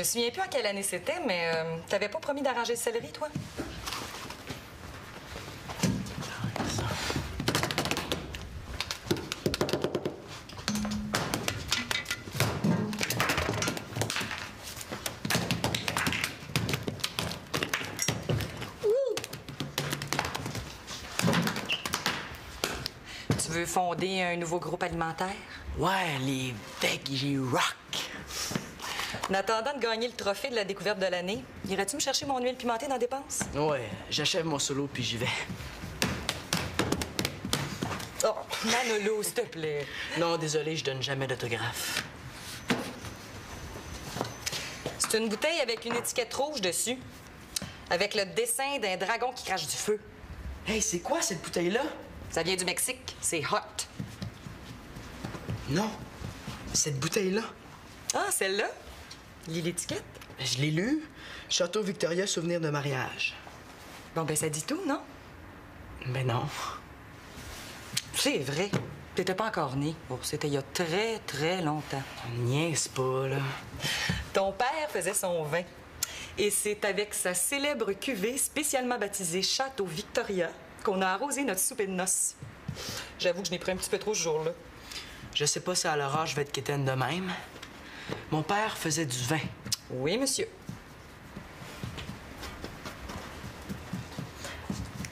me souviens plus en quelle année c'était, mais t'avais pas promis d'arranger le céleri, toi? Tu veux fonder un nouveau groupe alimentaire? Ouais, les Veggie Rock. En attendant de gagner le trophée de la découverte de l'année, irais-tu me chercher mon huile pimentée dans Dépenses? Ouais, j'achève mon solo puis j'y vais. Oh, Manolo, s'il te plaît. Non, désolé, je donne jamais d'autographe. C'est une bouteille avec une étiquette rouge dessus, avec le dessin d'un dragon qui crache du feu. Hey, c'est quoi cette bouteille-là? Ça vient du Mexique, c'est hot. Non, cette bouteille-là. Ah, celle-là? Lis l'étiquette. Je l'ai lu. Château Victoria, souvenir de mariage. Bon, ben ça dit tout, non? Mais non. C'est vrai. T'étais pas encore né. Oh, c'était il y a très, très longtemps. Niaise pas, là. Ton père faisait son vin. Et c'est avec sa célèbre cuvée spécialement baptisée Château Victoria qu'on a arrosé notre souper de noces. J'avoue que je n'ai pris un petit peu trop ce jour-là. Je sais pas si à l'orage je vais être quétaine de même. Mon père faisait du vin. Oui, monsieur.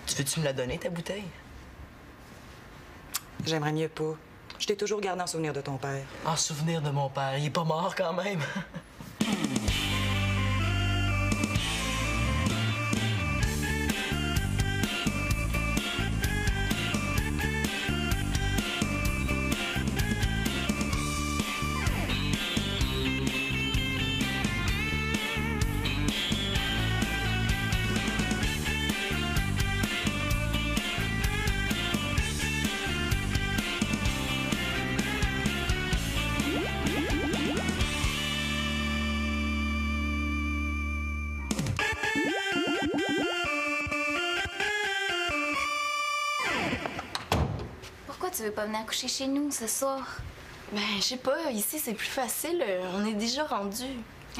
Tu veux-tu me la donner, ta bouteille? J'aimerais mieux pas. Je t'ai toujours gardé en souvenir de ton père. En souvenir de mon père. Il est pas mort quand même. Pourquoi tu veux pas venir coucher chez nous ce soir? Ben, je sais pas, ici c'est plus facile, on est déjà rendu.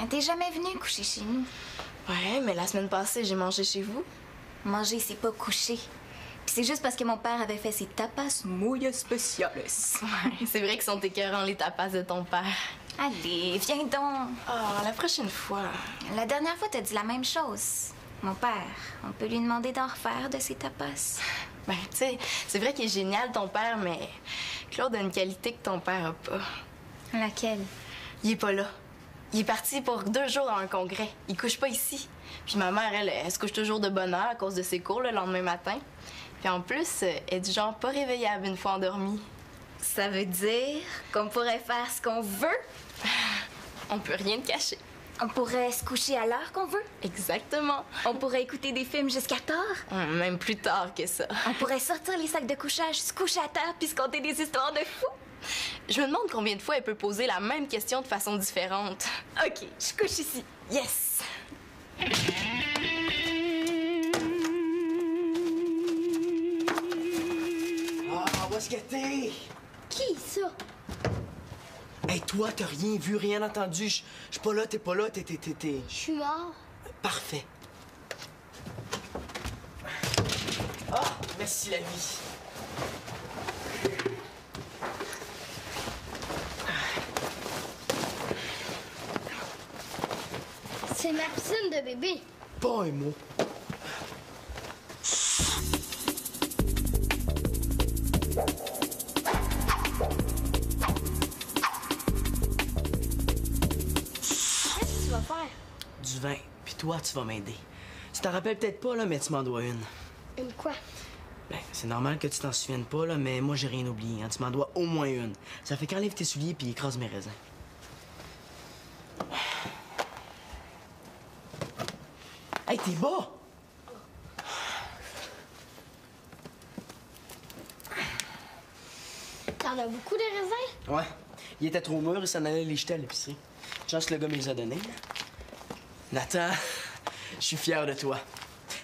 T'es jamais venu coucher chez nous. Ouais, mais la semaine passée, j'ai mangé chez vous. Manger, c'est pas coucher. Puis c'est juste parce que mon père avait fait ses tapas muy spéciales. Ouais, c'est vrai qu'ils sont écœurants, les tapas de ton père. Allez, viens donc. Ah, la prochaine fois. La dernière fois, t'as dit la même chose. Mon père, on peut lui demander d'en refaire de ses tapas. Ben, tu sais, c'est vrai qu'il est génial, ton père, mais Claude a une qualité que ton père a pas. Laquelle? Il est pas là. Il est parti pour 2 jours dans un congrès. Il couche pas ici. Puis ma mère, elle se couche toujours de bonne heure à cause de ses cours le lendemain matin. Puis en plus, elle est du genre pas réveillable une fois endormie. Ça veut dire qu'on pourrait faire ce qu'on veut? On peut rien te cacher. On pourrait se coucher à l'heure qu'on veut? Exactement. On pourrait écouter des films jusqu'à tard? Même plus tard que ça. On pourrait sortir les sacs de couchage, se coucher à terre puis se conter des histoires de fous? Je me demande combien de fois elle peut poser la même question de façon différente. OK, je couche ici. Yes! Ah, on va se gâter! Qui, ça? Hey, toi, t'as rien vu, rien entendu. Je suis pas là, t'es pas là, t'es... Je suis mort. Parfait. Ah, merci la vie. C'est ma piscine de bébé. Pas un mot. Qu'est-ce que tu vas faire? Du vin. Puis toi, tu vas m'aider. Tu t'en rappelles peut-être pas, là, mais tu m'en dois une. Une quoi? Ben, c'est normal que tu t'en souviennes pas, là, mais moi, j'ai rien oublié. Hein. Tu m'en dois au moins une. Ça fait qu'enlève tes souliers puis écrase mes raisins. Hey, t'es bas! T'en as beaucoup de raisins? Ouais. Il était trop mûr, il s'en allait les jeter à l'épicerie. Chance que le gars me les a donnés. Nathan, je suis fier de toi.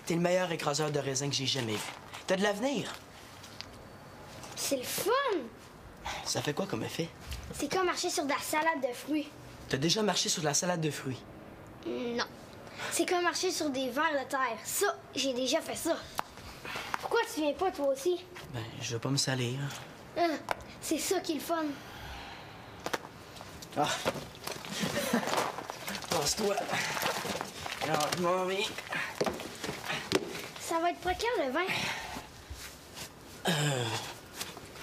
T'es le meilleur écraseur de raisins que j'ai jamais vu. T'as de l'avenir. C'est le fun! Ça fait quoi comme effet? C'est comme marcher sur de la salade de fruits. T'as déjà marché sur de la salade de fruits. Non. C'est comme marcher sur des vers de terre. Ça, j'ai déjà fait ça. Pourquoi tu viens pas, toi aussi? Ben, je veux pas me salir. Hein, c'est ça qui est le fun. Ah! Passe-toi. Alors, mamie. Ça va être précaire, le vin.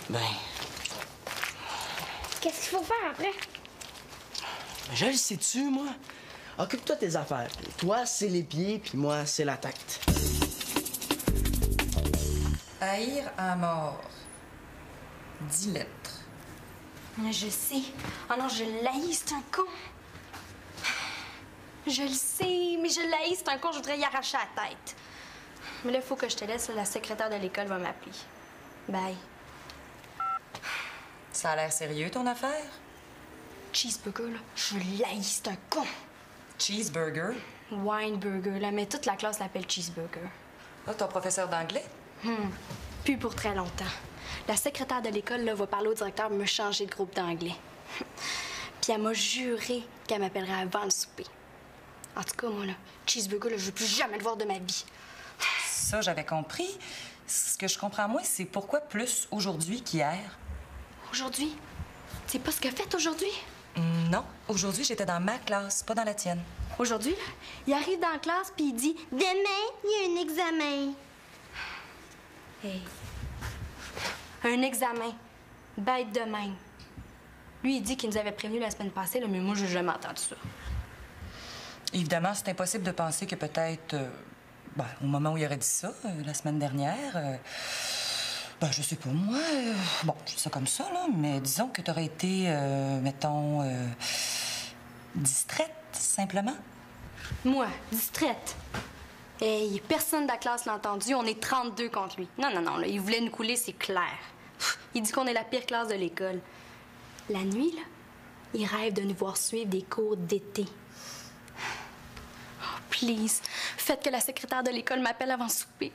Ben, Qu'est-ce qu'il faut faire après? je le sais-tu, moi? Occupe-toi de tes affaires. Toi, c'est les pieds, puis moi, c'est la tête. Haïr à mort. 10 lettres. Je sais. Oh non, je l'haïs, c'est un con. Je le sais, mais je l'haïs, c'est un con, je voudrais y arracher la tête. Mais là, il faut que je te laisse, la secrétaire de l'école va m'appeler. Bye. Ça a l'air sérieux, ton affaire? Cheeseburger, là, je l'haïs, c'est un con. Cheeseburger? Wineburger, là, mais toute la classe l'appelle Cheeseburger. Ah, ton professeur d'anglais? Plus pour très longtemps. La secrétaire de l'école, là, va parler au directeur me changer de groupe d'anglais. Puis elle m'a juré qu'elle m'appellerait avant le souper. En tout cas, moi, là, Cheeseburger, là, je veux plus jamais le voir de ma vie. Ça, j'avais compris. Ce que je comprends moins, c'est pourquoi plus aujourd'hui qu'hier? Aujourd'hui? C'est pas ce qu'elle fait aujourd'hui? Non, aujourd'hui, j'étais dans ma classe, pas dans la tienne. Aujourd'hui, là, il arrive dans la classe puis il dit Demain, il y a un examen. hey, un examen. Bête de même. Lui, il dit qu'il nous avait prévenu la semaine passée, là, mais moi, j'ai jamais entendu ça. Évidemment, c'est impossible de penser que peut-être, au moment où il aurait dit ça, la semaine dernière, je sais pas, moi, je dis ça comme ça, là, mais disons que t'aurais été, mettons, distraite, simplement. Moi, distraite. Hey, personne de la classe l'a entendu. On est 32 contre lui. Non, là, il voulait nous couler, c'est clair. Il dit qu'on est la pire classe de l'école. La nuit, là, il rêve de nous voir suivre des cours d'été. Oh, please, faites que la secrétaire de l'école m'appelle avant le souper.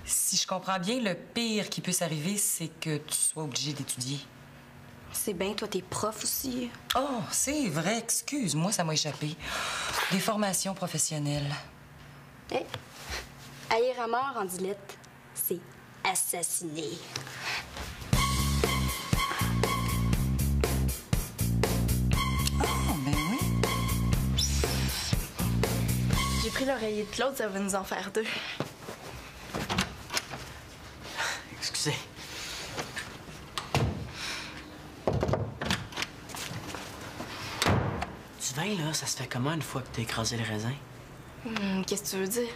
Si je comprends bien, le pire qui puisse arriver, c'est que tu sois obligé d'étudier. C'est bien, toi, t'es prof aussi. Oh, c'est vrai, excuse-moi, ça m'a échappé. Des formations professionnelles. Hey, haïr à mort en 10 lettres, c'est assassiner. Oh, ben oui. J'ai pris l'oreiller de Claude, ça va nous en faire 2. Excusez. Du vin, là, ça se fait comment une fois que t'as écrasé le raisin? Qu'est-ce que tu veux dire?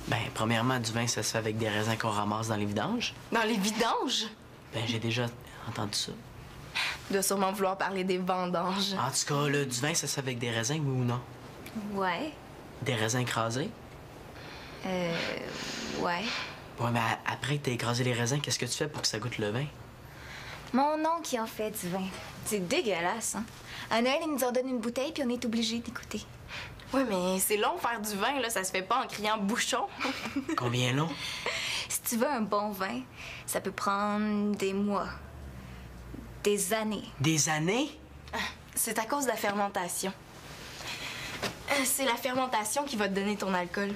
Ben, premièrement, du vin, ça se fait avec des raisins qu'on ramasse dans les vidanges. Dans les vidanges? Ben, j'ai déjà entendu ça. Tu dois sûrement vouloir parler des vendanges. En tout cas, là, du vin, ça se fait avec des raisins, oui ou non? Ouais. Des raisins écrasés? Ouais. Ouais, mais après que t'as écrasé les raisins, qu'est-ce que tu fais pour que ça goûte le vin? Mon oncle qui en fait du vin. C'est dégueulasse, hein? À Noël, il nous en donne une bouteille, puis on est obligé d'écouter. Oui, mais c'est long faire du vin, là. Ça se fait pas en criant bouchon. Combien long? Si tu veux un bon vin, ça peut prendre des mois, des années. Des années? C'est à cause de la fermentation. C'est la fermentation qui va te donner ton alcool.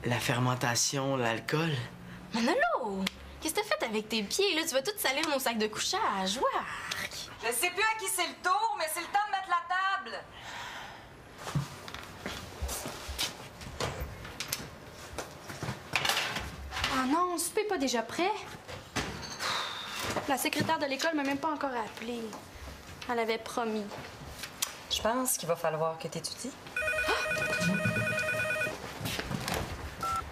La fermentation, l'alcool? Manolo! Qu'est-ce que t'as fait avec tes pieds, là? Tu vas tout salir nos sacs de couchage. Ouark! Je sais plus à qui c'est le tour, mais c'est le temps de mettre la table. Ah non, le souper est pas déjà prêt? La secrétaire de l'école m'a même pas encore appelé. Elle avait promis. Je pense qu'il va falloir que t'étudies.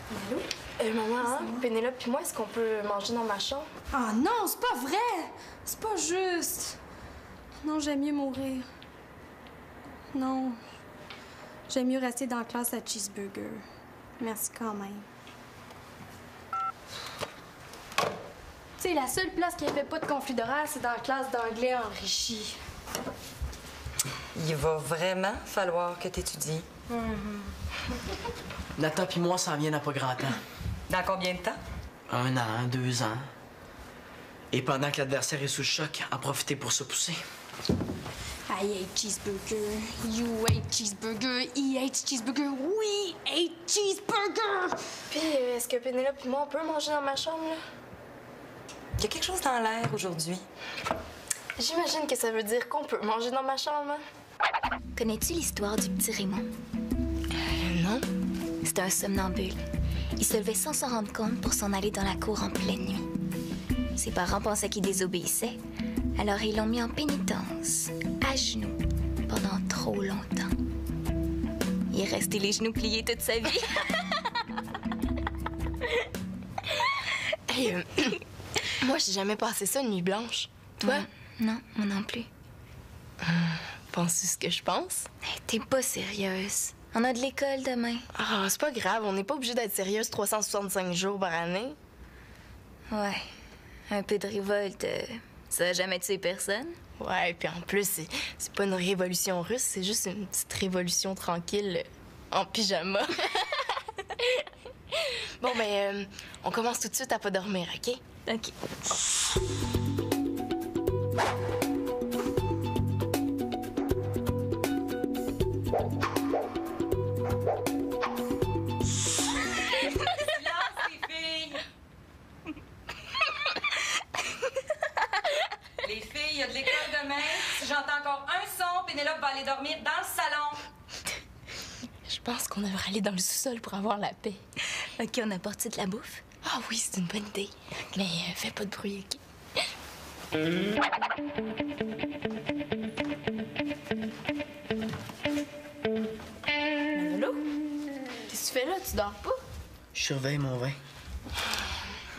Allô? Maman, Pénélope puis moi, est-ce qu'on peut manger dans ma chambre? Ah non, c'est pas vrai! C'est pas juste! Non, j'aime mieux mourir. Non. J'aime mieux rester dans la classe à Cheeseburger. Merci quand même. Tu sais, la seule place qui avait pas de conflit d'horaire, c'est dans la classe d'anglais enrichi. Il va vraiment falloir que t'étudies. Nata puis moi, ça en vient dans pas grand temps. Dans combien de temps? 1 an, 2 ans. Et pendant que l'adversaire est sous le choc, en profiter pour se pousser. I ate cheeseburger. You ate cheeseburger. He ate cheeseburger. We ate cheeseburger! Puis, est-ce que Pénélope et moi, on peut manger dans ma chambre, là? Il y a quelque chose dans l'air aujourd'hui. J'imagine que ça veut dire qu'on peut manger dans ma chambre. Hein? Connais-tu l'histoire du petit Raymond? Non. C'était un somnambule. Il se levait sans s'en rendre compte pour s'en aller dans la cour en pleine nuit. Ses parents pensaient qu'il désobéissait, alors ils l'ont mis en pénitence, à genoux, pendant trop longtemps. Il est resté les genoux pliés toute sa vie. Hey, moi, j'ai jamais passé ça une nuit blanche. Toi? Non, moi non plus. Penses-tu ce que je pense? Hey, t'es pas sérieuse. On a de l'école demain. Ah, c'est pas grave, on n'est pas obligé d'être sérieuse 365 jours par année. Ouais, un peu de révolte, ça a jamais tué personne. Ouais, puis en plus, c'est pas une révolution russe, c'est juste une petite révolution tranquille en pyjama. Bon, ben, on commence tout de suite à pas dormir, OK? OK. Les filles, il y a de l'école demain. Si j'entends encore un son, Pénélope va aller dormir dans le salon. Je pense qu'on devrait aller dans le sous-sol pour avoir la paix. OK, on apporte de la bouffe? Ah oui, c'est une bonne idée. Mais fais pas de bruit, OK? Manolo? Qu'est-ce que tu fais là? Tu dors pas? Je surveille mon vin.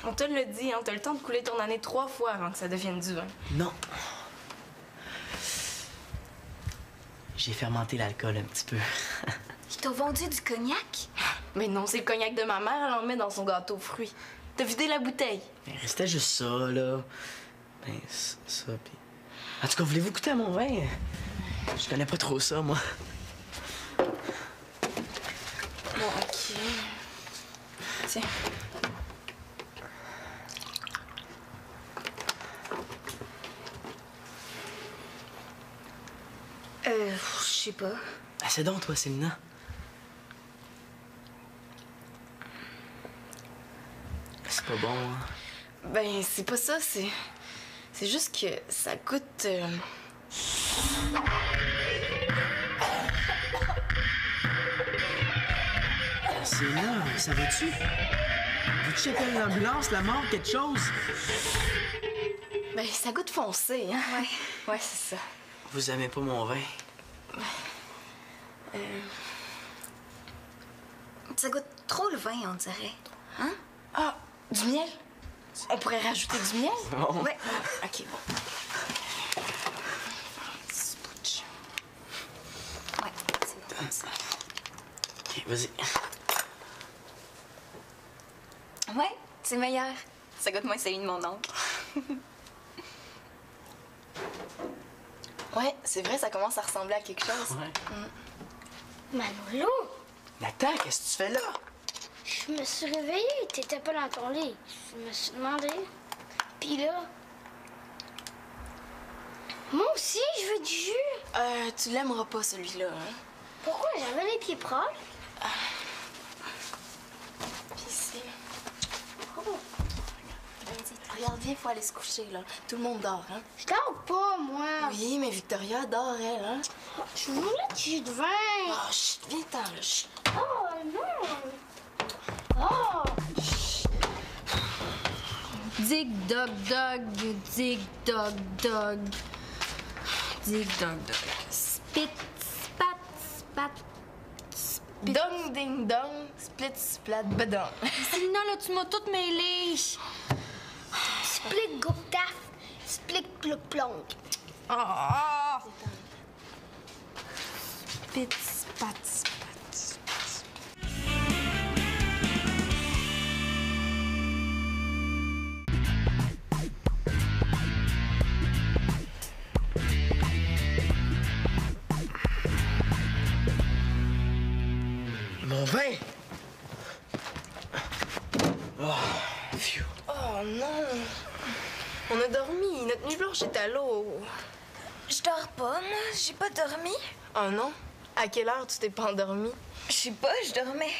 On te l'a dit, hein? T'as le temps de couler ton année 3 fois avant que ça devienne du vin. Non. J'ai fermenté l'alcool un petit peu. Ils t'ont vendu du cognac? Mais non, c'est le cognac de ma mère, elle en met dans son gâteau aux fruits. T'as vidé la bouteille. Ben, restait juste ça, là. Ben, ça, puis... En tout cas, voulez-vous goûter à mon vin? Je connais pas trop ça, moi. Bon, OK. Tiens. Je sais pas. Ah, c'est donc, toi, Célina. C'est pas bon, hein? Ben, c'est pas ça, c'est juste que ça goûte... Célina, ça va-tu? Veux-tu j'appelle l'ambulance, la mort, quelque chose? Ben, ça goûte foncé, hein? Ouais. Ouais, c'est ça. Vous aimez pas mon vin? Ça goûte trop le vin, on dirait. Hein? Ah, du miel? On pourrait rajouter du miel? Non. Ouais. OK, bon. Ouais, c'est bon ça. OK, vas-y. Ouais, c'est meilleur. Ça goûte moins celui de mon oncle. Ouais, c'est vrai, ça commence à ressembler à quelque chose. Ouais. Manolo, Nathan, qu'est-ce que tu fais là? je me suis réveillée, t'étais pas dans ton lit. Je me suis demandé. Puis là, moi aussi, je veux du jus. Tu l'aimeras pas, celui-là, hein? Pourquoi j'avais les pieds propres? Puis ici. Oh, Regarde, viens, faut aller se coucher, là. Tout le monde dort, hein? je dors pas, moi. Oui, mais Victoria dort, elle, hein? Je voulais du jus de vin. Oh, chut, viens-t'en, là, chut. Oh, non. Oh. Dig dog dog, dig dog dog. Dig dog dog. Spit, spat, spat. Dong, ding, dong, split, splat, bedon. Célina, là, tu m'as toute mêlée. Split goup taf, split plouc plonk. Ah! Spit, spat, spat. Mon vin! Oh, phew. Oh non! On a dormi. Notre nuit blanche est à l'eau. Je dors pas, moi. J'ai pas dormi. Oh non? À quelle heure tu t'es pas endormie? Je sais pas, je dormais.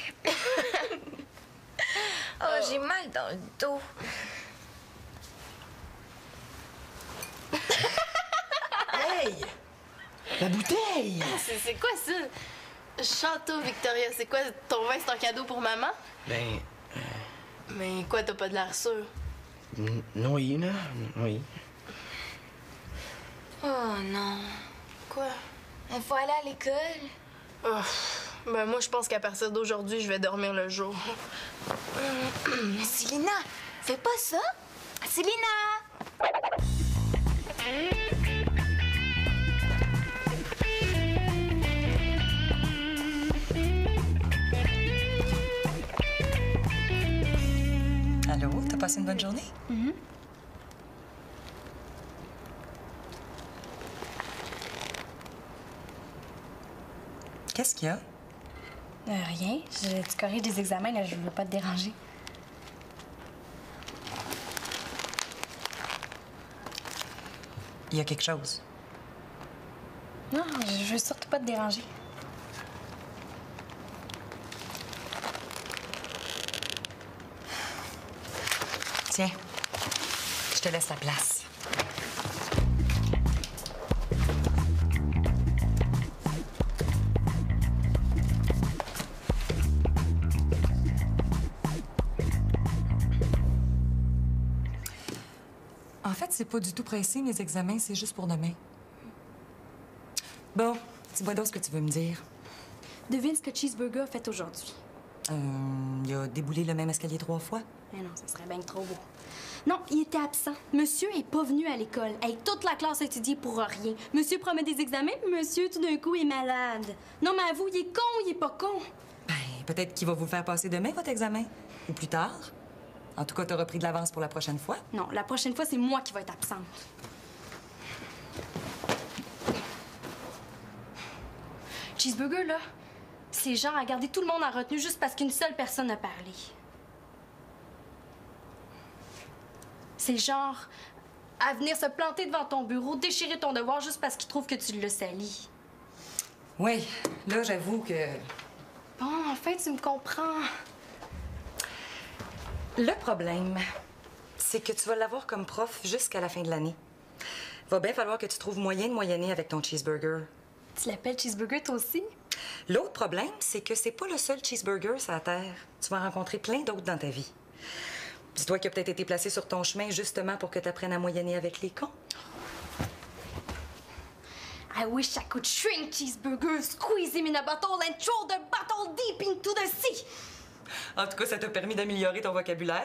Oh, j'ai mal dans le dos. Hey! La bouteille! C'est quoi ça? Château Victoria, c'est quoi? Ton vin, c'est un cadeau pour maman? Ben, Mais quoi, t'as pas de l'air sûr? oui, là. Oui. Oh non. Quoi? Il faut aller à l'école. Oh, ben moi, je pense qu'à partir d'aujourd'hui, je vais dormir le jour. Célina, fais pas ça. Célina! Allô, t'as passé une bonne journée? Qu'est-ce qu'il y a? Rien. Tu corriges des examens, là, je veux pas te déranger. Il y a quelque chose. Non, je veux surtout pas te déranger. Tiens, je te laisse la place. En fait, c'est pas du tout pressé, mes examens, c'est juste pour demain. Bon, dis-moi donc ce que tu veux me dire. Devine ce que Cheeseburger a fait aujourd'hui. Il a déboulé le même escalier 3 fois. Mais non, ça serait bien trop beau. Non, il était absent. Monsieur est pas venu à l'école. Avec toute la classe a étudié pour rien. Monsieur promet des examens, puis monsieur, tout d'un coup, est malade. Non, mais avoue, il est con ou il est pas con? Ben, peut-être qu'il va vous faire passer demain, votre examen. Ou plus tard. En tout cas, t'auras pris de l'avance pour la prochaine fois. Non, la prochaine fois, c'est moi qui vais être absente. Cheeseburger, là, c'est genre à garder tout le monde en retenue juste parce qu'une seule personne a parlé. C'est genre à venir se planter devant ton bureau, déchirer ton devoir juste parce qu'il trouve que tu l'as sali. Oui, là, j'avoue que... Bon, enfin, tu me comprends. Le problème, c'est que tu vas l'avoir comme prof jusqu'à la fin de l'année. Va bien falloir que tu trouves moyen de moyenner avec ton cheeseburger. Tu l'appelles Cheeseburger, toi aussi? L'autre problème, c'est que c'est pas le seul cheeseburger sur la Terre. Tu vas en rencontrer plein d'autres dans ta vie. Dis-toi qu'il a peut-être été placé sur ton chemin justement pour que tu apprennes à moyenner avec les cons. I wish I could shrink Cheeseburger, squeeze him in a bottle and throw the bottle deep into the sea. En tout cas, ça t'a permis d'améliorer ton vocabulaire.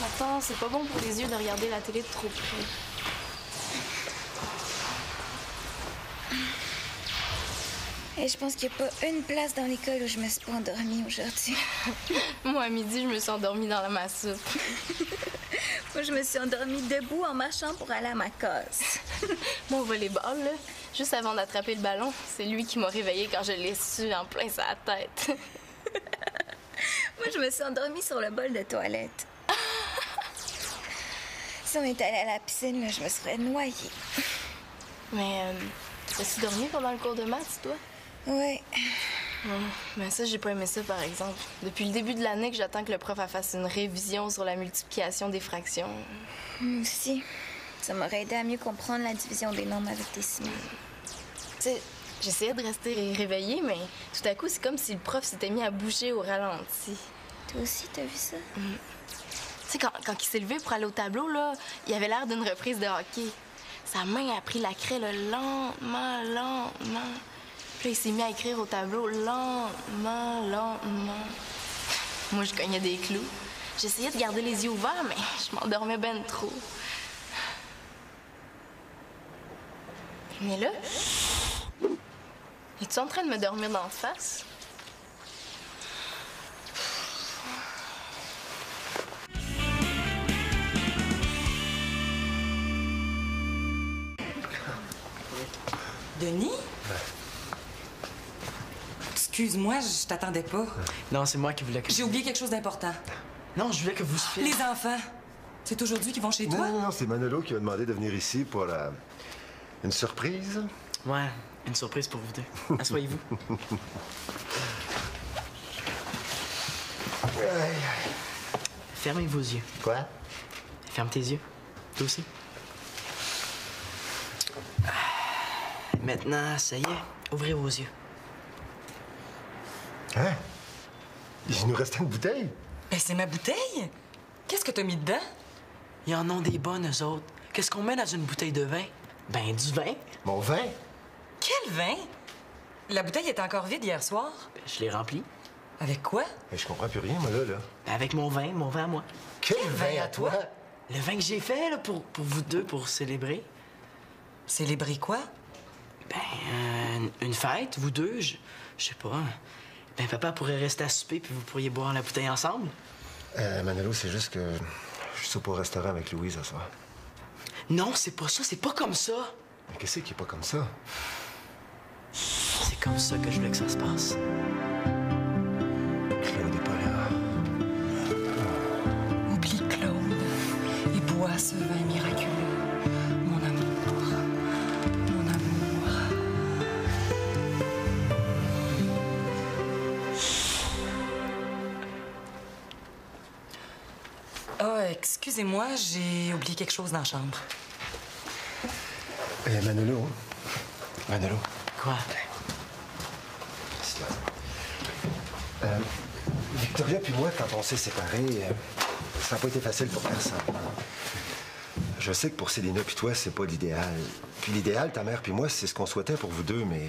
Attends, c'est pas bon pour les yeux de regarder la télé de trop près. Et je pense qu'il n'y a pas une place dans l'école où je me suis pas endormie aujourd'hui. Moi, à midi, je me suis endormie dans ma soupe. Moi, je me suis endormie debout en marchant pour aller à ma case. Moi, au volleyball, là, juste avant d'attraper le ballon, c'est lui qui m'a réveillée quand je l'ai su en plein sa tête. Moi, je me suis endormie sur le bol de toilette. Si on était allé à la piscine, là, je me serais noyée. Mais, as-tu dormi pendant le cours de maths, toi? Ouais. Mais ça, j'ai pas aimé ça, par exemple. Depuis le début de l'année que j'attends que le prof fasse une révision sur la multiplication des fractions. Moi aussi. Ça m'aurait aidé à mieux comprendre la division des nombres avec des signes. Tu sais, j'essayais de rester réveillée, mais tout à coup, c'est comme si le prof s'était mis à bouger au ralenti. Toi aussi, t'as vu ça? Tu sais, quand il s'est levé pour aller au tableau, là, il avait l'air d'une reprise de hockey. Sa main a pris la craie, là, lentement, lentement. Puis là, il s'est mis à écrire au tableau, lentement, lentement. Moi, je cognais des clous. J'essayais de garder les yeux ouverts, mais je m'endormais ben trop. Mais là, es-tu en train de me dormir d'en face? Denis? Excuse-moi, je t'attendais pas. Non, c'est moi qui voulais que... J'ai oublié quelque chose d'important. Non, je voulais que vous... Les enfants. C'est aujourd'hui qu'ils vont chez toi? Non, c'est Manolo qui m'a demandé de venir ici pour une surprise. Ouais, une surprise pour vous deux. Asseyez-vous. Fermez vos yeux. Quoi? Ferme tes yeux. Toi aussi. Maintenant, ça y est, ouvrez vos yeux. Hein? Il nous restait une bouteille? Ben, c'est ma bouteille. Qu'est-ce que t'as mis dedans? Ils en ont des bonnes, eux autres. Qu'est-ce qu'on met dans une bouteille de vin? Ben, du vin. Mon vin? Quel vin? La bouteille était encore vide hier soir. Ben, je l'ai remplie. Avec quoi? Mais je comprends plus rien, moi, là. Ben, avec mon vin à moi. Quel vin à toi? Le vin que j'ai fait, là, pour vous deux, pour célébrer. Célébrer quoi? Ben, une fête, vous deux, je sais pas. Ben, papa pourrait rester à souper, puis vous pourriez boire la bouteille ensemble. Manolo, c'est juste que je soupe au restaurant avec Louise ce soir. Non, c'est pas ça, c'est pas comme ça. Mais qu'est-ce qui est pas comme ça? C'est comme ça que je voulais que ça se passe. Claude est pas là. Oublie Claude et bois ce vin miraculeux. Mon amour. Mon amour. Ah, excusez-moi, j'ai oublié quelque chose dans la chambre. Manolo. Manolo. Quoi? Victoria puis moi, quand on s'est séparés, ça n'a pas été facile pour personne. Je sais que pour Célina puis toi, c'est pas l'idéal. Puis l'idéal, ta mère puis moi, c'est ce qu'on souhaitait pour vous deux, mais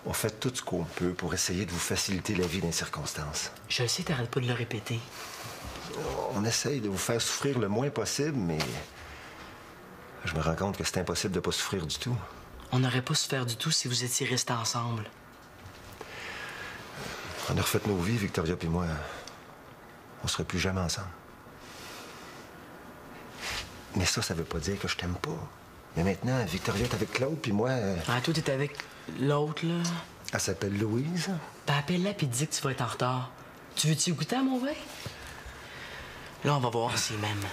on fait tout ce qu'on peut pour essayer de vous faciliter la vie dans les circonstances. Je le sais, t'arrêtes pas de le répéter. On essaye de vous faire souffrir le moins possible, mais je me rends compte que c'est impossible de pas souffrir du tout. On n'aurait pas souffert du tout si vous étiez restés ensemble. On a refait nos vies, Victoria puis moi. On serait plus jamais ensemble. Mais ça veut pas dire que je t'aime pas. Mais maintenant, Victoria est avec Claude, puis moi... Ah, toi, t'es avec l'autre, là. Elle s'appelle Louise. Ben, appelle-la puis dis que tu vas être en retard. Tu veux-tu goûter à mon vin? Là, on va voir s'il m'aime.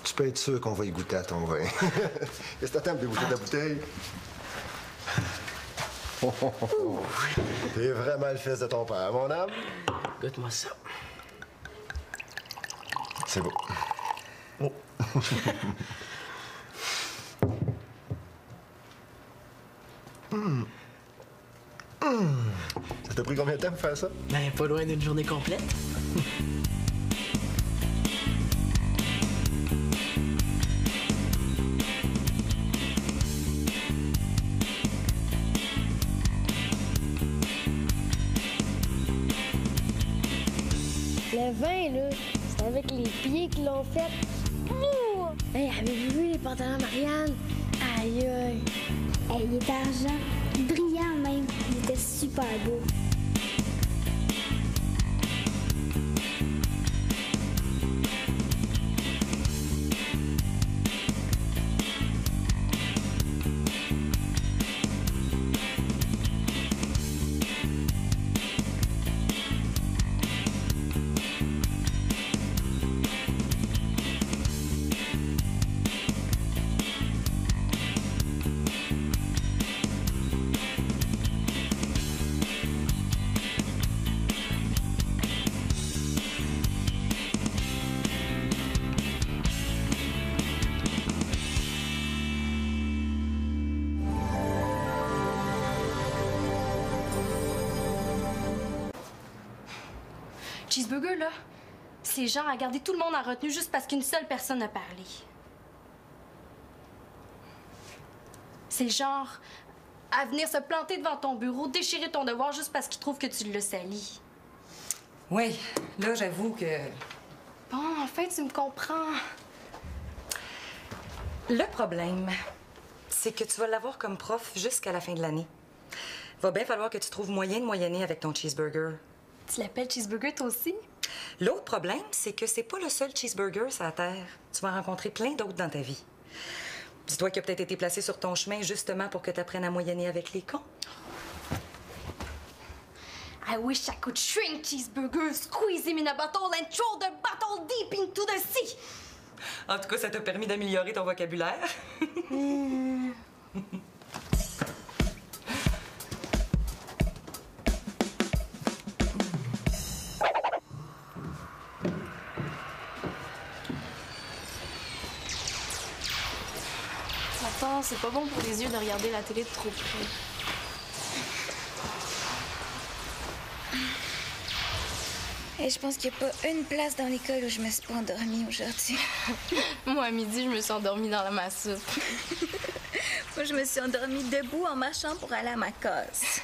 Tu peux être sûr qu'on va y goûter à ton vin. Qu'est-ce que t'attends de goûter ta bouteille? T'es vraiment le fils de ton père, mon âme. Goûte-moi ça. C'est beau. Oh. Ça t'a pris combien de temps pour faire ça? Ben, pas loin d'une journée complète. Le vin, là, c'est avec les pieds qu'ils l'ont fait. Ouh! Hey, avez-vous vu les pantalons Marianne? Aïe, aïe. Hey, il était argent, brillant même. Il était super beau. Cheeseburger, là, c'est genre à garder tout le monde en retenue juste parce qu'une seule personne a parlé. C'est genre à venir se planter devant ton bureau, déchirer ton devoir juste parce qu'il trouve que tu l'as sali. Oui, là, j'avoue que... Bon, en fait, tu me comprends. Le problème, c'est que tu vas l'avoir comme prof jusqu'à la fin de l'année. Va bien falloir que tu trouves moyen de moyenner avec ton cheeseburger. Tu l'appelles Cheeseburger, toi aussi? L'autre problème, c'est que c'est pas le seul cheeseburger sur la Terre. Tu vas en rencontrer plein d'autres dans ta vie. Dis-toi qu'il a peut-être été placé sur ton chemin justement pour que tu apprennes à moyenner avec les cons. I wish I could shrink Cheeseburger, squeeze him in a bottle and throw the bottle deep into the sea. En tout cas, ça t'a permis d'améliorer ton vocabulaire. Attends, c'est pas bon pour les yeux de regarder la télé de trop près. Et je pense qu'il n'y a pas une place dans l'école où je me suis pas endormie aujourd'hui. Moi, à midi, je me suis endormie dans ma soupe. Moi, je me suis endormie debout en marchant pour aller à ma case.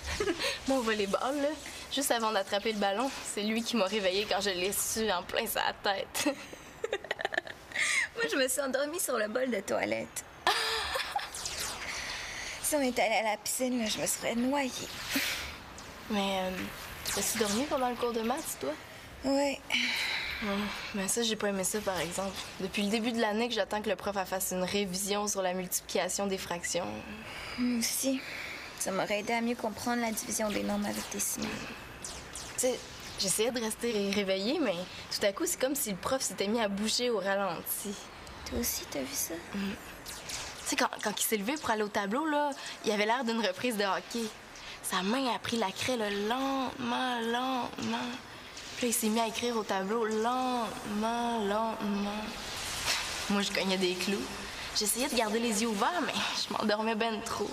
Moi, au volleyball, là, juste avant d'attraper le ballon, c'est lui qui m'a réveillée quand je l'ai su en plein sa tête. Moi, je me suis endormie sur le bol de toilette. Si on était allé à la piscine, là, je me serais noyée. Mais, as-tu dormi pendant le cours de maths, toi? Oui. Mais ça, j'ai pas aimé ça, par exemple. Depuis le début de l'année que j'attends que le prof fasse une révision sur la multiplication des fractions. Moi aussi. Ça m'aurait aidé à mieux comprendre la division des nombres avec décimales. Tu sais, j'essayais de rester réveillée, mais tout à coup, c'est comme si le prof s'était mis à bouger au ralenti. Toi aussi, t'as vu ça? Tu sais, quand il s'est levé pour aller au tableau, là, il avait l'air d'une reprise de hockey. Sa main a pris la craie, là, lentement. Puis là, il s'est mis à écrire au tableau, lentement. Moi, je cognais des clous. J'essayais de garder les yeux ouverts, mais je m'endormais ben trop.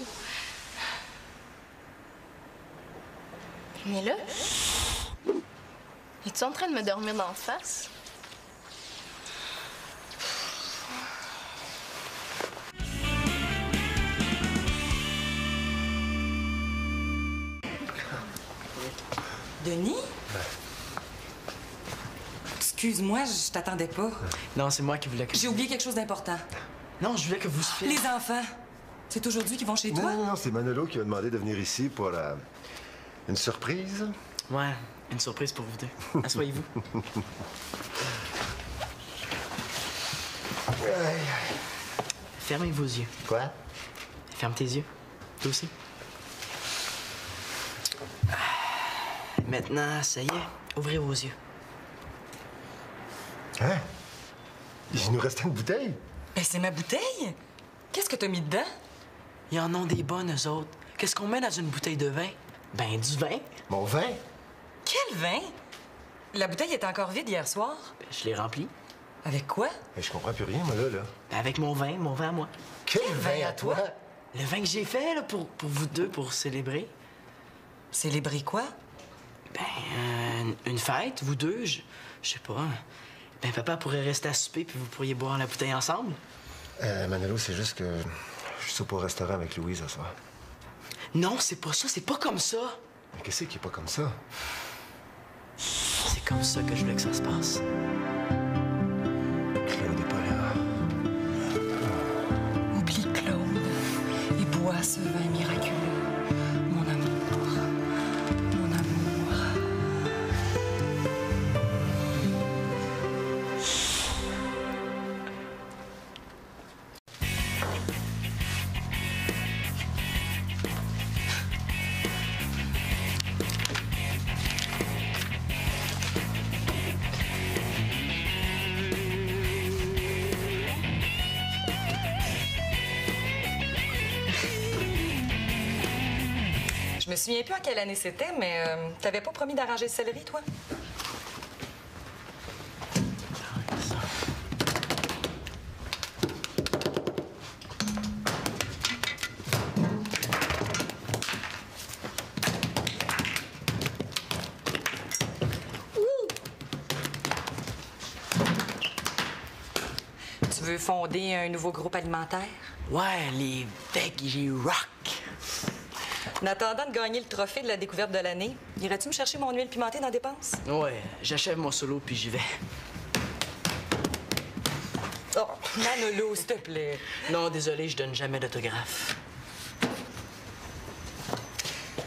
Mais là, es-tu en train de me dormir d'en face? Denis? Excuse-moi, je t'attendais pas. Non, c'est moi qui voulais que... J'ai oublié quelque chose d'important. Non, je voulais que vous... Les enfants. C'est aujourd'hui qu'ils vont chez toi? Non, c'est Manolo qui a demandé de venir ici pour une surprise. Ouais, une surprise pour vous deux. Asseyez-vous. Fermez vos yeux. Quoi? Ferme tes yeux. Toi aussi. Maintenant, ça y est, ouvrez vos yeux. Hein? Il nous restait une bouteille? Ben, c'est ma bouteille. Qu'est-ce que t'as mis dedans? Ils en ont des bonnes, eux autres. Qu'est-ce qu'on met dans une bouteille de vin? Ben, du vin. Mon vin? Quel vin? La bouteille était encore vide hier soir. Ben, je l'ai remplie. Avec quoi? Mais je comprends plus rien, moi, là. Ben, avec mon vin à moi. Quel vin à toi? Le vin que j'ai fait, là, pour vous deux, pour célébrer. Célébrer quoi? Ben, une fête, vous deux, je sais pas. Ben, papa pourrait rester à souper, puis vous pourriez boire la bouteille ensemble. Manolo, c'est juste que je soupe au restaurant avec Louise ce soir. Non, c'est pas ça, c'est pas comme ça. Mais qu'est-ce qui est pas comme ça? C'est comme ça que je voulais que ça se passe. Claude est pas là. Oublie Claude et bois ce vin miraculeux. Mon amour. Mon amour. Je me souviens plus en quelle année c'était, mais t'avais pas promis d'arranger le céleri, toi? Tu veux fonder un nouveau groupe alimentaire? Ouais, les Veggie Rock. En attendant de gagner le trophée de la découverte de l'année, irais-tu me chercher mon huile pimentée dans la dépense? Ouais, j'achève mon solo, puis j'y vais. Oh, Manolo, s'il te plaît. Non, désolé, je donne jamais d'autographe.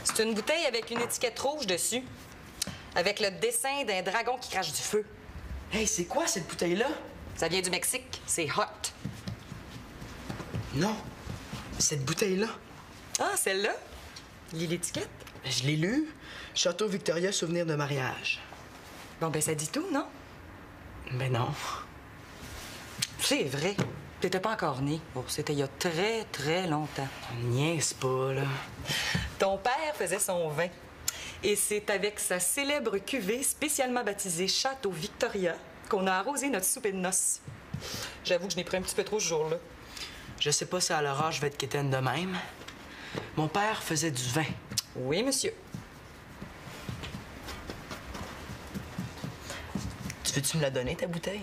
C'est une bouteille avec une étiquette rouge dessus, avec le dessin d'un dragon qui crache du feu. Hey, c'est quoi cette bouteille-là? Ça vient du Mexique, c'est hot. Non. Cette bouteille-là. Ah, celle-là? Lis l'étiquette? Je l'ai lue. Château Victoria, souvenir de mariage. Bon, ben ça dit tout, non? Ben non. C'est vrai. T'étais pas encore né. Bon, c'était il y a très, très longtemps. Niaise pas, là. Ton père faisait son vin. Et c'est avec sa célèbre cuvée spécialement baptisée Château Victoria qu'on a arrosé notre souper de noces. J'avoue que je n'ai pris un petit peu trop ce jour-là. Je sais pas si à l'orage je vais être quétaine de même. Mon père faisait du vin. Oui, monsieur. Tu veux-tu me la donner, ta bouteille?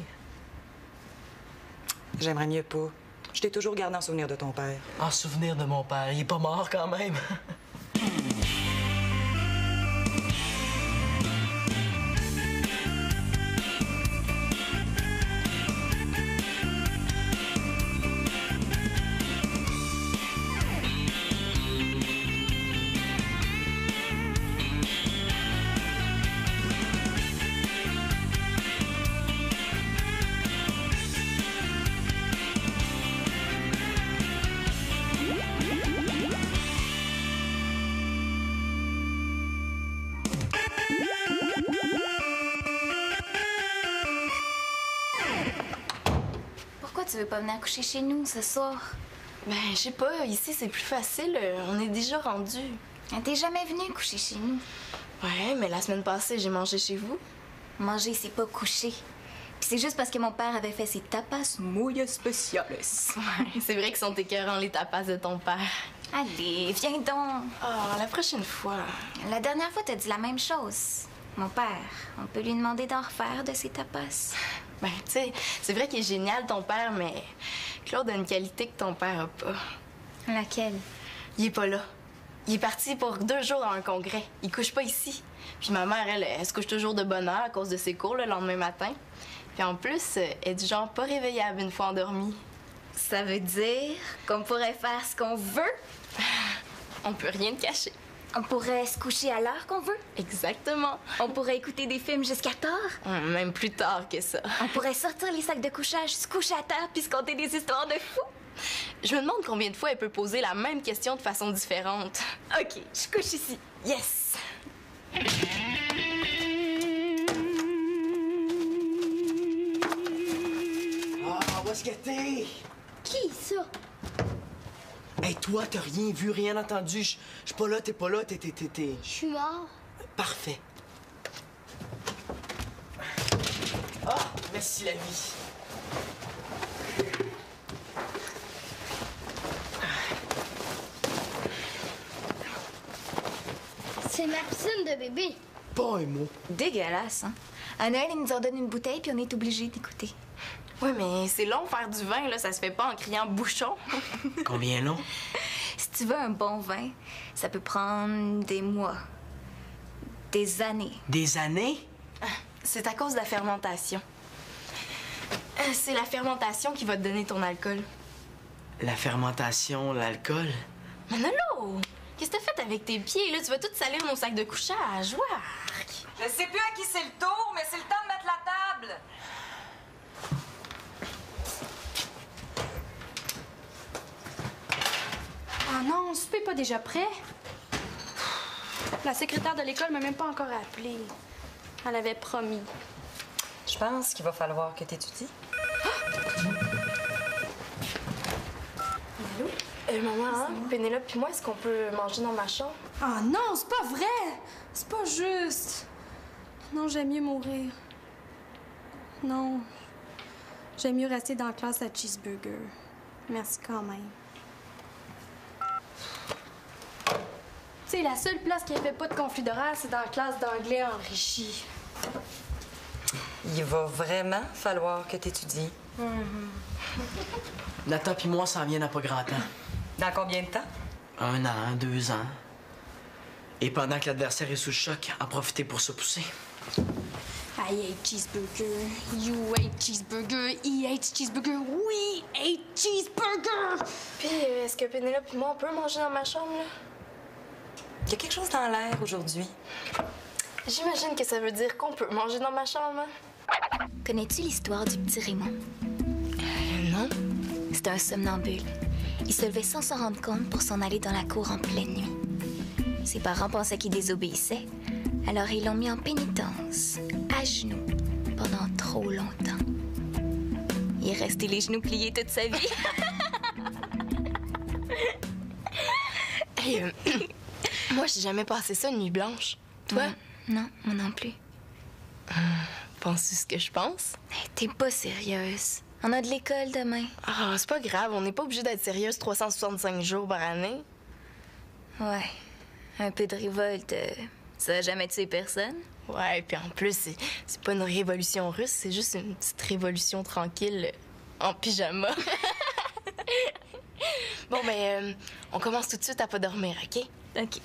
J'aimerais mieux pas. Je t'ai toujours gardé en souvenir de ton père. En souvenir de mon père. Il est pas mort quand même. Pourquoi tu veux pas venir coucher chez nous ce soir? Ben, je sais pas, ici c'est plus facile, on est déjà rendu. T'es jamais venu coucher chez nous. Ouais, mais la semaine passée, j'ai mangé chez vous. Manger, c'est pas coucher. Puis c'est juste parce que mon père avait fait ses tapas muy especiales. Ouais, c'est vrai qu'ils sont écœurants, les tapas de ton père. Allez, viens donc. Ah, la prochaine fois. La dernière fois, t'as dit la même chose. Mon père, on peut lui demander d'en refaire de ses tapas. Ben, tu sais, c'est vrai qu'il est génial, ton père, mais Claude a une qualité que ton père a pas. Laquelle? Il est pas là. Il est parti pour 2 jours dans un congrès. Il couche pas ici. Puis ma mère, elle se couche toujours de bonne heure à cause de ses cours le lendemain matin. Puis en plus, elle est du genre pas réveillable une fois endormie. Ça veut dire qu'on pourrait faire ce qu'on veut? On peut rien te cacher. On pourrait se coucher à l'heure qu'on veut? Exactement. On pourrait écouter des films jusqu'à tard? Même plus tard que ça. On pourrait sortir les sacs de couchage, se coucher à terre puis se conter des histoires de fous? Je me demande combien de fois elle peut poser la même question de façon différente. OK, je couche ici. Yes! Ah, où est-ce que t'es? Qui, ça? Hey, toi, t'as rien vu, rien entendu. Je suis pas là, t'es pas là, t'es. Je suis mort. Parfait. Ah, merci la vie. C'est ma piscine de bébé. Pas un mot. Dégueulasse, hein? À Noël, ils nous en donnent une bouteille puis on est obligés d'écouter. Ouais, mais c'est long faire du vin, là. Ça se fait pas en criant bouchon. Combien long? Si tu veux un bon vin, ça peut prendre des mois, des années. Des années? C'est à cause de la fermentation. C'est la fermentation qui va te donner ton alcool. La fermentation, l'alcool. Manolo! Qu'est-ce que t'as fait avec tes pieds, là? Tu vas tout salir nos sacs de couchage. Wark! Je sais plus à qui c'est le tour, mais c'est le temps de mettre la table. Ah non, le souper est pas déjà prêt? La secrétaire de l'école m'a même pas encore appelé. Elle avait promis. Je pense qu'il va falloir que t'étudies. Maman, hein? Pénélope puis moi, est-ce qu'on peut manger dans ma chambre? Ah non, c'est pas vrai! C'est pas juste. Non, j'aime mieux mourir. Non. J'aime mieux rester dans la classe à cheeseburger. Merci quand même. Tu sais, la seule place qui avait pas de conflit d'horaire, c'est dans la classe d'anglais enrichi. Il va vraiment falloir que t'étudies. Nathan puis moi, ça en vient à pas grand temps. Dans combien de temps? 1 an, 2 ans. Et pendant que l'adversaire est sous le choc, en profiter pour se pousser. I hate cheeseburger. You hate cheeseburger. He hates cheeseburger. We hate cheeseburger! Puis, est-ce que Pénélope puis moi, on peut manger dans ma chambre, là? Il y a quelque chose dans l'air aujourd'hui. J'imagine que ça veut dire qu'on peut manger dans ma chambre. Connais-tu l'histoire du petit Raymond? Non. C'est un somnambule. Il se levait sans s'en rendre compte pour s'en aller dans la cour en pleine nuit. Ses parents pensaient qu'il désobéissait, alors ils l'ont mis en pénitence, à genoux, pendant trop longtemps. Il est resté les genoux pliés toute sa vie. Hey, moi, j'ai jamais passé ça une nuit blanche. Toi? Non, moi non plus. Penses-tu ce que je pense? Hey, t'es pas sérieuse. On a de l'école demain. Ah, c'est pas grave, on n'est pas obligé d'être sérieuse 365 jours par année. Ouais, un peu de révolte, ça a jamais tué personne. Ouais, puis en plus, c'est pas une révolution russe, c'est juste une petite révolution tranquille en pyjama. Bon, ben, on commence tout de suite à pas dormir, OK? OK.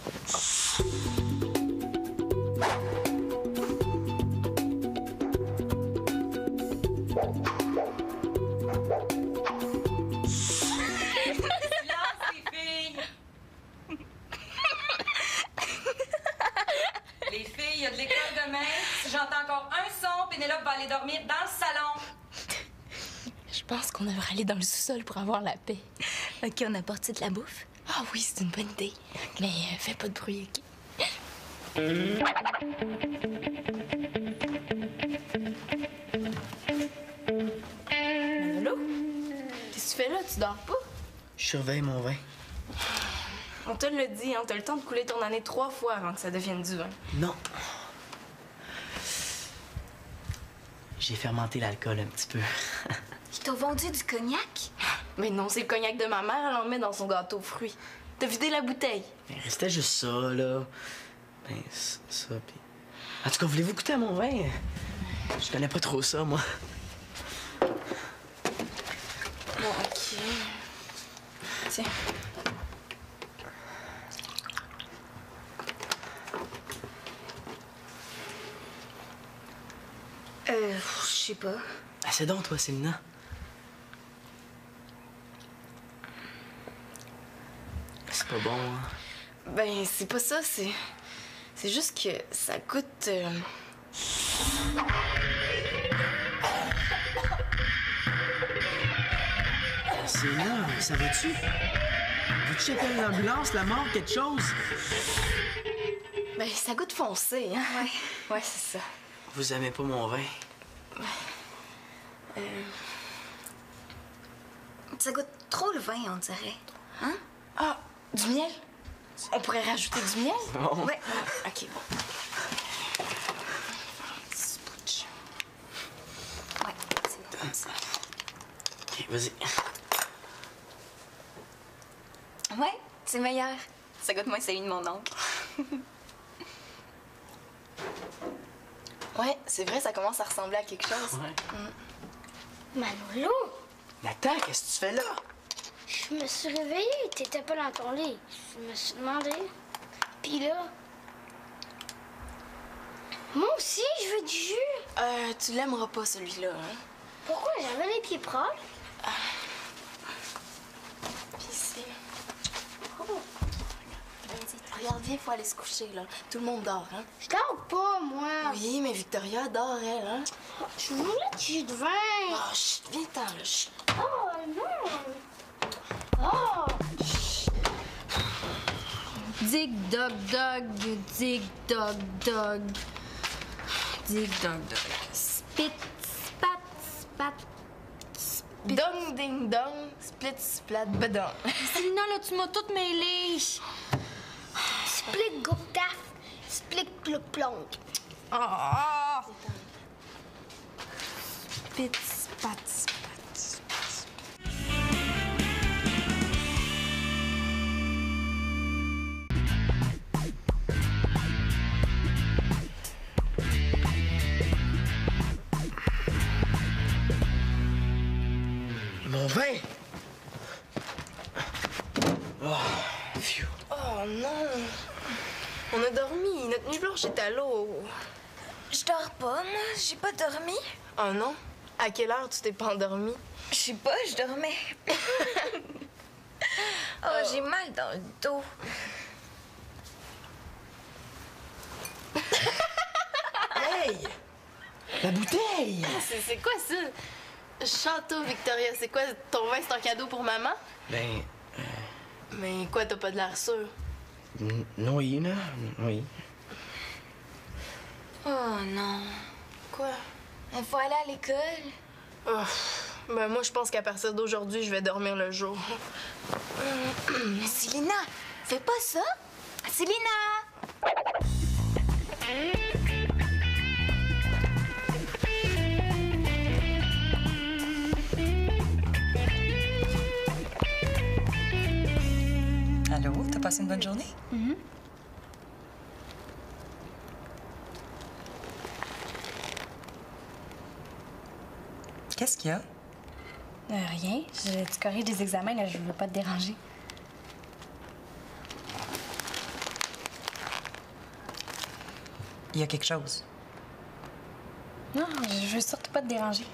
Les filles, il y a de l'école demain. Si j'entends encore un son, Pénélope va aller dormir dans le salon. Je pense qu'on devrait aller dans le sous-sol pour avoir la paix. OK, on apporte de la bouffe? Ah oui, c'est une bonne idée. Mais fais pas de bruit, OK? Manolo? Qu'est-ce que tu fais là? Tu dors pas? Je surveille mon vin. On te le dit, hein, t'as le temps de couler ton année 3 fois avant que ça devienne du vin. Non. J'ai fermenté l'alcool un petit peu. Ils t'ont vendu du cognac? Mais non, c'est le cognac de ma mère, elle en met dans son gâteau aux fruits. T'as vidé la bouteille? Mais restait juste ça, là. Ben, ça, pis... En tout cas, voulez-vous goûter à mon vin? Je connais pas trop ça, moi. Bon, OK. Tiens. Je sais pas. Ah, c'est donc, toi, Célina. C'est pas bon, hein? Ben, c'est pas ça, c'est juste que ça goûte... Célina, ça va-tu? Veux-tu appeler l'ambulance, la mort, quelque chose? Ben, ça goûte foncé, hein? Ouais, c'est ça. Vous aimez pas mon vin? Ça goûte trop le vin, on dirait. Hein? Ah, du miel? On pourrait rajouter du miel? Non. Ouais. OK, bon. Petit putsch. Ouais, c'est bon, ça. OK, vas-y. Ouais, c'est meilleur. Ça goûte moins celui de mon oncle. Ouais, c'est vrai, ça commence à ressembler à quelque chose. Ouais. Manolo, Nathan, qu'est-ce que tu fais là? je me suis réveillée, t'étais pas dans ton lit. Je me suis demandé. Puis là... Moi aussi, je veux du jus. Tu l'aimeras pas, celui-là, hein? Pourquoi? J'avais les pieds propres. Puis ici. Oh. Regarde, viens, faut aller se coucher, là. Tout le monde dort, hein? Je dors pas, moi. Oui, mais Victoria dort, elle, hein? Je voulais du jus de vin. Ah, chut, viens-t'en, là, chut. Oh, non. Oh. Dig dog dog, dig dog dog. Dig dog dog. Spit, spat, spat. Dong, ding, dong, split, splat, bedon. Célina, là, tu m'as toute mêlée. Split goup taf. Split plouc plonk. Ah! Spit, spat, spat. Mon vin! Oh, phew. Oh non! On a dormi. Notre nuit blanche est à l'eau. Je dors pas, moi. J'ai pas dormi. Oh non? À quelle heure tu t'es pas endormi? Je sais pas, je dormais. Oh, j'ai mal dans le dos. Hey! La bouteille! C'est quoi ça? Château Victoria, c'est quoi? Ton vin, c'est un cadeau pour maman? Ben, Mais quoi, t'as pas de l'air sûr? Oui, là. Oui. Oh non. Quoi? Il faut aller à l'école. Oh, ben moi, je pense qu'à partir d'aujourd'hui, je vais dormir le jour. Célina, fais pas ça. Célina! Allô, t'as passé une bonne journée? Qu'est-ce qu'il y a? Rien. Tu corriges des examens, là, je veux pas te déranger. Il y a quelque chose. Non, je veux surtout pas te déranger.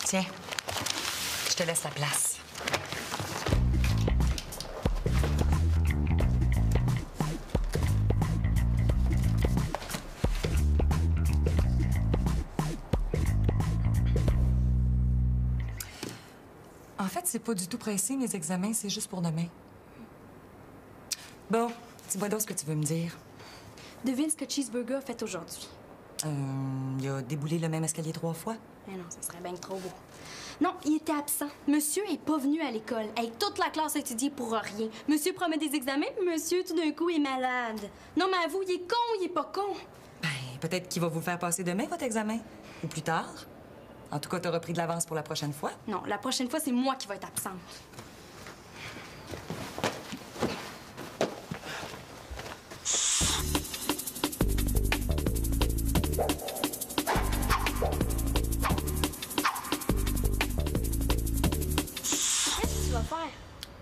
Tiens, je te laisse la place. En fait, c'est pas du tout pressé, mes examens, c'est juste pour demain. Bon, dis-moi donc ce que tu veux me dire. Devine ce que Cheeseburger a fait aujourd'hui. Il a déboulé le même escalier 3 fois. Mais non, ça serait bien trop beau. Non, il était absent. Monsieur est pas venu à l'école. Hey, toute la classe a étudié pour rien. Monsieur promet des examens, puis monsieur, tout d'un coup, est malade. Non, mais avoue, il est con ou il est pas con? Ben, peut-être qu'il va vous le faire passer demain, votre examen. Ou plus tard. En tout cas, t'as repris de l'avance pour la prochaine fois. Non, la prochaine fois, c'est moi qui vais être absente. Qu'est-ce que tu vas faire?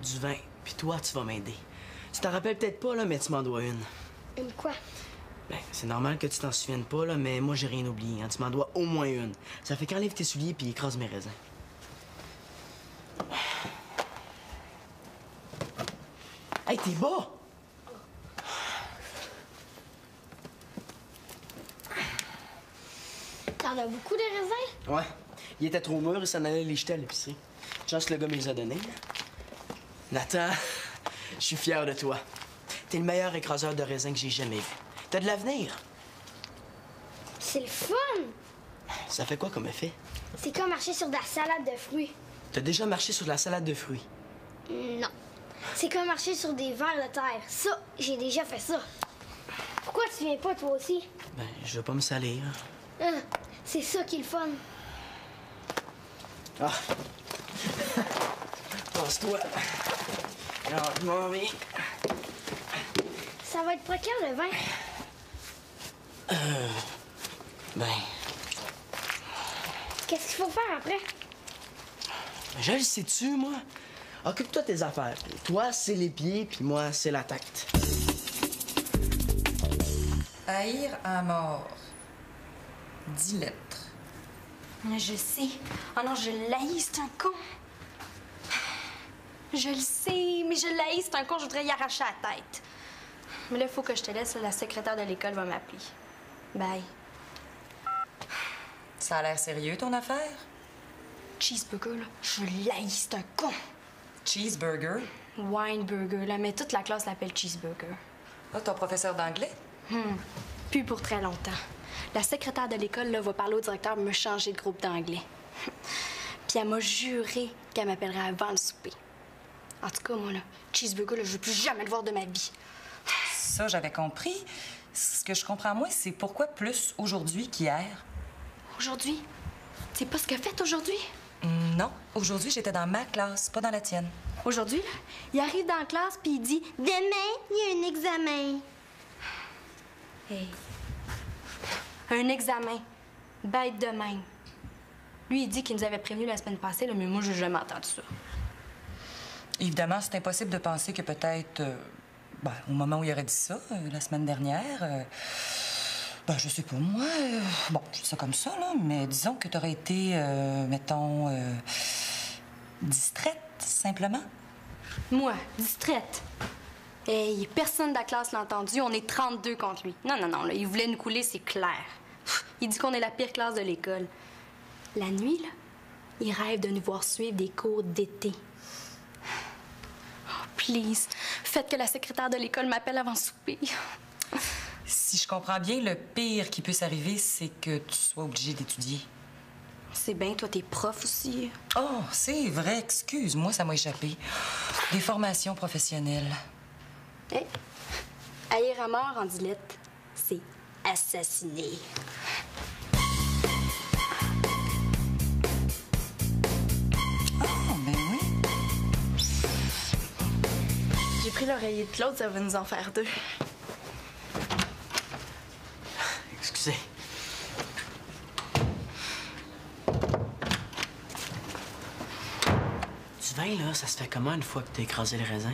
Du vin. Puis toi, tu vas m'aider. Tu t'en rappelles peut-être pas, là, mais tu m'en dois une. Une quoi? Ben, c'est normal que tu t'en souviennes pas, là, mais moi, j'ai rien oublié. Hein. Tu m'en dois au moins une. Ça fait qu'enlève tes souliers puis écrase mes raisins. Hey, t'es bas! T'en as beaucoup de raisins? Ouais. Il était trop mûr, il s'en allait les jeter à l'épicerie. Chance que le gars me les a donnés. Nathan, je suis fier de toi. T'es le meilleur écraseur de raisins que j'ai jamais vu. T'as de l'avenir. C'est le fun! Ça fait quoi comme effet? C'est comme marcher sur de la salade de fruits. T'as déjà marché sur de la salade de fruits. Non. C'est comme marcher sur des vers de terre. Ça, j'ai déjà fait ça. Pourquoi tu viens pas, toi aussi? Ben, je veux pas me salir. Hein, c'est ça qui est le fun. Ah! Passe-toi. Alors, mamie. Ça va être pour quand, le vin? Ben, Qu'est-ce qu'il faut faire après? je le sais-tu, moi? Occupe-toi de tes affaires. Toi, c'est les pieds, puis moi, c'est la tête. Haïr à mort. 10 lettres. Je sais. Oh non, je l'haïs, c'est un con. Je le sais, mais je l'haïs, c'est un con, je voudrais y arracher la tête. Mais là, il faut que je te laisse, la secrétaire de l'école va m'appeler. Bye. Ça a l'air sérieux, ton affaire? Cheeseburger, là, je l'haïs, c'est un con. Cheeseburger? Wineburger, là, mais toute la classe l'appelle Cheeseburger. Ah, ton professeur d'anglais? Plus pour très longtemps. La secrétaire de l'école, là, va parler au directeur me changer de groupe d'anglais. Puis elle m'a juré qu'elle m'appellerait avant le souper. En tout cas, moi, là, Cheeseburger, là, je veux plus jamais le voir de ma vie. Ça, j'avais compris. Ce que je comprends, moi, c'est pourquoi plus aujourd'hui qu'hier. Aujourd'hui? C'est pas ce qu'elle a fait aujourd'hui? Non. Aujourd'hui, j'étais dans ma classe, pas dans la tienne. Aujourd'hui, là, il arrive dans la classe puis il dit « Demain, il y a un examen. » Hey. Un examen. Bête de même. Lui, il dit qu'il nous avait prévenu la semaine passée, là, mais moi, j'ai jamais entendu ça. Évidemment, c'est impossible de penser que peut-être, au moment où il aurait dit ça, la semaine dernière, je sais pas, moi, je dis ça comme ça, là, mais disons que t'aurais été, mettons, distraite, simplement. Moi, distraite. Hey, personne de la classe l'a entendu. On est 32 contre lui. Non, là, il voulait nous couler, c'est clair. Il dit qu'on est la pire classe de l'école. La nuit, là, il rêve de nous voir suivre des cours d'été. Oh, please, faites que la secrétaire de l'école m'appelle avant le souper. Si je comprends bien, le pire qui puisse arriver, c'est que tu sois obligé d'étudier. C'est bien, toi, t'es prof aussi. Oh, c'est vrai, excuse-moi, ça m'a échappé. Des formations professionnelles. Hé, haïr à mort en dilette, c'est assassiner. Oh, ben oui. J'ai pris l'oreiller de Claude, ça va nous en faire 2. Excusez. Du vin, là, ça se fait comment une fois que t'as écrasé le raisin?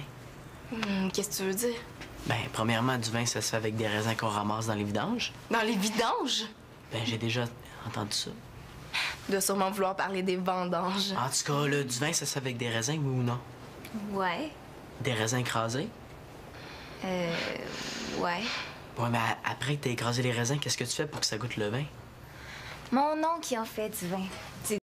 Qu'est-ce que tu veux dire? Ben, premièrement, du vin, ça se fait avec des raisins qu'on ramasse dans les vidanges. Dans les vidanges? Ben, j'ai déjà entendu ça. Tu dois sûrement vouloir parler des vendanges. En tout cas, là, du vin, ça se fait avec des raisins, oui ou non? Ouais. Des raisins écrasés? Ouais. Ouais, mais après que t'as écrasé les raisins, qu'est-ce que tu fais pour que ça goûte le vin? Mon oncle qui en fait du vin.